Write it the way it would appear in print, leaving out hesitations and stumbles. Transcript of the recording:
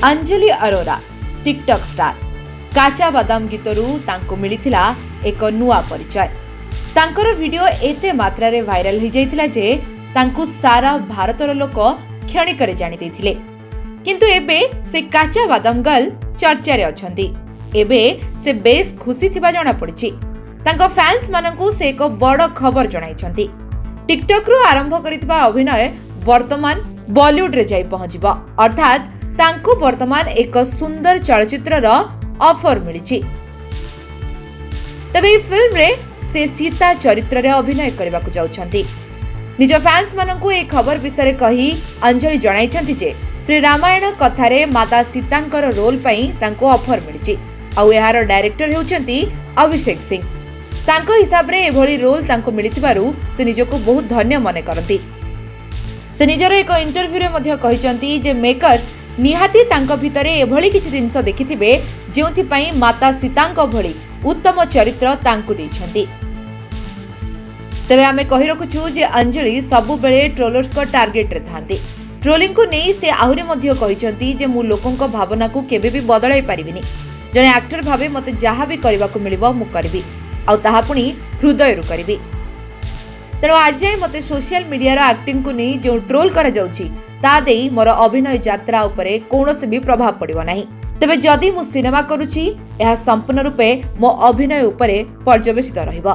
Anjali Arora TikTok star काचा बादाम गीतरू तांको मिलिथिला एक नुआ परिचय। तांकर वीडियो एते मात्रा रे वायरल हो जाइथिला जे तांको सारा भारतर लोक क्षणिकरे जानि दैथिले। किंतु एबे से काचा बादाम गर्ल चर्चा रे अछंती। एबे से बेस खुशी थिबा जणा पड़िछि। तांको फैंस माननकु से एक बड़ खबर जणाइछंती। टिकटॉक रु आरंभ करितबा अभिनय वर्तमान बॉलीवुड रे जाई पहुंचिबा, अर्थात तांको वर्तमान एक सुंदर चलचित्रर ऑफर मिलिछि। तबे फिल्म रे से सीता चरित्र रे अभिनय करबाकू जाउछंती। निज फैंस माननकु ए खबर विषय कही अंजलि जणाइछंती जे श्री रामायण कथारे माता सीतांकर रोल पई तांको ऑफर मिलिछि। आउ एहार डायरेक्टर हेउछंती अभिषेक सिंह। तांको हिसाब रे एभली रोल तांको मिलिथिबारु से निजको बहुत धन्य मने करंती। से निजर एक इंटरव्यू रे मध्ये कहिसंती जे मेकर्स निहाती तांको भितरे एभली किछि जिंस देखिथिबे जेउथि पई माता सीतांको भली उत्तम चरित्र तांको दैछंती। तबे आमे कहि रखुछु जे अंजलि सबु बेले ट्रोलर्स को टार्गेट रे थांती। ट्रोलिंग को नै से आहुरी मध्ये कहिसंती जे मु लोकंको भावना को केबे भी बदलाई परिबिनी। जने एक्टर भाबे मते जहा भी करबाकू मिलिबो मु करबी, आ ताहा पुनी हृदय रु करबी। तेणु आज मते सोशल मीडिया रो एक्टिंग को नहीं जो ट्रोल करा जाउछि ता देई मोर अभिनय यात्रा उपरे कोनोसे भी प्रभाव पड़िबो नाही। तबे जदि मु सिनेमा करूछि एहा संपूर्ण रूपे मो अभिनय उपरे पर्यवेसित रहिबो।